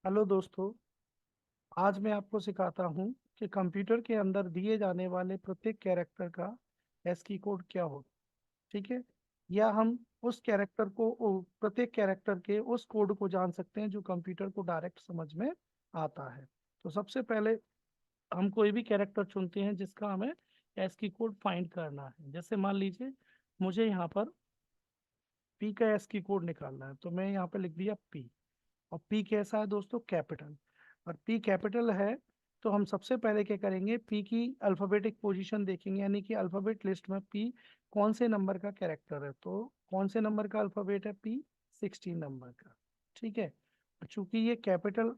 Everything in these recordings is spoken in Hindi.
हेलो दोस्तों। आज मैं आपको सिखाता हूँ कि कंप्यूटर के अंदर दिए जाने वाले प्रत्येक कैरेक्टर का एस्की कोड क्या हो। ठीक है। या हम उस कैरेक्टर को प्रत्येक कैरेक्टर के उस कोड को जान सकते हैं जो कंप्यूटर को डायरेक्ट समझ में आता है। तो सबसे पहले हम कोई भी कैरेक्टर चुनते हैं जिसका हमें एस्की कोड फाइंड करना है। जैसे मान लीजिए मुझे यहाँ पर पी का एस्की कोड निकालना है, तो मैं यहाँ पे लिख दिया पी। और पी कैसा है दोस्तों? कैपिटल। और पी कैपिटल है तो हम सबसे पहले क्या करेंगे, पी की अल्फाबेटिक पोजीशन देखेंगे, यानी कि अल्फाबेट लिस्ट में पी कौन से नंबर का कैरेक्टर है। तो कौन से नंबर का अल्फाबेट है? पी 16 नंबर का। ठीक है। चूंकि ये कैपिटल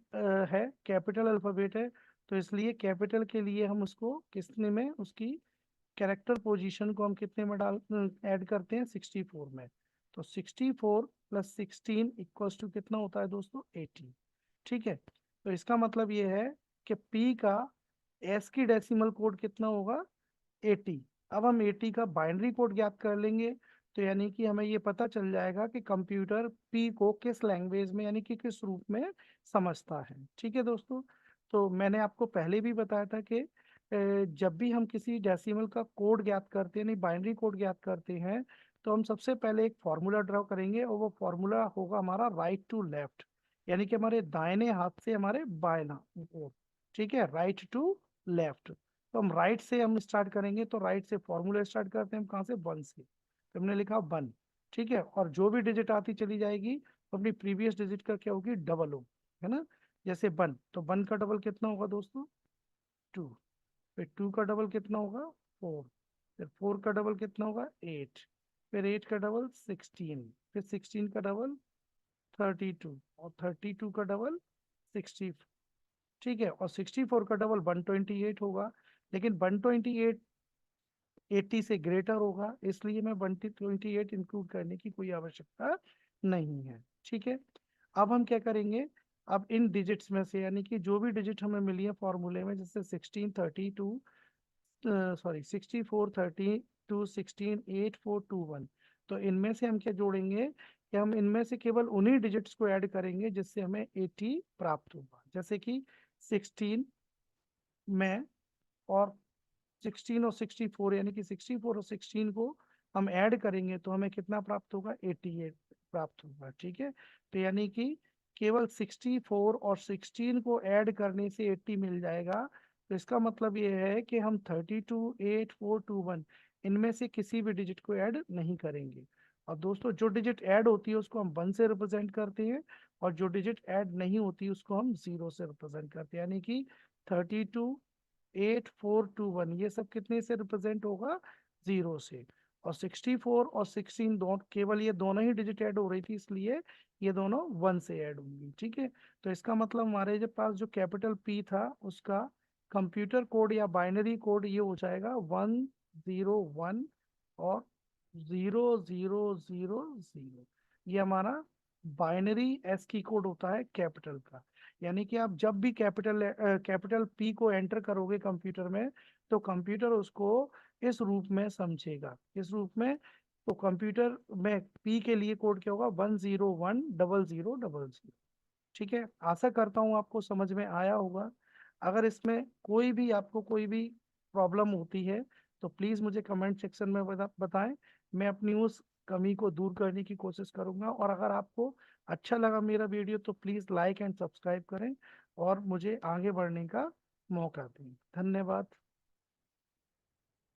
है, कैपिटल अल्फाबेट है, तो इसलिए कैपिटल के लिए हम उसको कितने में, उसकी कैरेक्टर पोजीशन को हम कितने में डाल ऐड करते हैं? 64 में। तो 64 प्लस 16 इक्वल्स टू कितना होता है दोस्तों? 80। ठीक है। तो इसका मतलब ये है कि P का एस की डेसिमल कोड कितना होगा? 80। अब हम 80 का बाइनरी कोड ज्ञात कर लेंगे, तो यानी कि हमें ये पता चल जाएगा कि कंप्यूटर P को किस लैंग्वेज में, यानी कि किस रूप में समझता है। ठीक है दोस्तों। तो मैंने आपको पहले भी बताया था कि जब भी हम किसी डेसिमल का कोड ज्ञात करते हैं, नहीं बाइनरी कोड ज्ञात करते हैं, तो हम सबसे पहले एक फॉर्मूला ड्रॉ करेंगे, और वो फॉर्मूला होगा हमारा राइट टू लेफ्ट, यानी कि हमारे दाहिने हाथ से हमारे बाएं ओर। ठीक है, राइट टू लेफ्ट। तो हम राइट से हम स्टार्ट करेंगे, तो राइट से फॉर्मूला स्टार्ट करते हैं हम कहाँ से? वन से। तो हमने लिखा वन। ठीक है। और जो भी डिजिट आती चली जाएगी तो अपनी प्रीवियस डिजिट का क्या होगी? डबल हो, है ना। जैसे वन, तो वन का डबल कितना होगा दोस्तों? टू। फिर टू का डबल कितना होगा? फोर। फिर फोर का डबल कितना होगा? एट। फिर एट का डबल 16। फिर 16 का डबल 32। और 32 का डबल 60। ठीक है। और 64 का डबल 128 होगा। लेकिन 128 80 से ग्रेटर होगा, इसलिए मैं 128 इंक्लूड करने की कोई आवश्यकता नहीं है। ठीक है। अब हम क्या करेंगे, अब इन डिजिट्स में से, यानी कि जो भी डिजिट हमें मिली है फॉर्मूले में, जैसे 1632, सॉरी 6432, 168421, तो इनमें से हम क्या जोड़ेंगे कि हम इनमें से केवल उन्हीं डिजिट्स को ऐड करेंगे जिससे हमें 80 प्राप्त होगा। जैसे कि 16 में और 16 और 64, यानी कि 64 और 16 को हम ऐड करेंगे तो हमें कितना प्राप्त होगा? 88 प्राप्त होगा। ठीक है। तो यानी कि केवल 64 और 16 को ऐड करने से 80 मिल जाएगा। तो इसका मतलब ये है कि हम 32, 8, 4, 2, 1 इनमें से किसी भी डिजिट को ऐड नहीं करेंगे। और दोस्तों जो डिजिट ऐड होती है उसको हम वन से रिप्रेजेंट करते हैं, और जो डिजिट ऐड नहीं होती उसको हम जीरो से रिप्रेजेंट करते हैं। यानी कि 32, 8421 ये सब कितने से रिप्रेजेंट होगा? जीरो से। और 64 और 16 दोनों, केवल ये दोनों ही डिजिट ऐड हो रही थी, इसलिए ये दोनों वन से ऐड होंगी। ठीक है। तो इसका मतलब हमारे जो पास जो कैपिटल पी था उसका कंप्यूटर कोड या बाइनरी कोड ये हो जाएगा 101 और 0000। ये हमारा बाइनरी एस की कोड होता है कैपिटल का। यानी कि आप जब भी कैपिटल पी को एंटर करोगे कंप्यूटर में, तो कंप्यूटर उसको इस रूप में समझेगा, इस रूप में। तो कंप्यूटर में पी के लिए कोड क्या होगा? 1010000। ठीक है। आशा करता हूँ आपको समझ में आया होगा। अगर इसमें कोई भी आपको कोई भी प्रॉब्लम होती है तो प्लीज़ मुझे कमेंट सेक्शन में बताएं। मैं अपनी उस कमी को दूर करने की कोशिश करूंगा। और अगर आपको अच्छा लगा मेरा वीडियो तो प्लीज़ लाइक एंड सब्सक्राइब करें और मुझे आगे बढ़ने का मौका दें। धन्यवाद।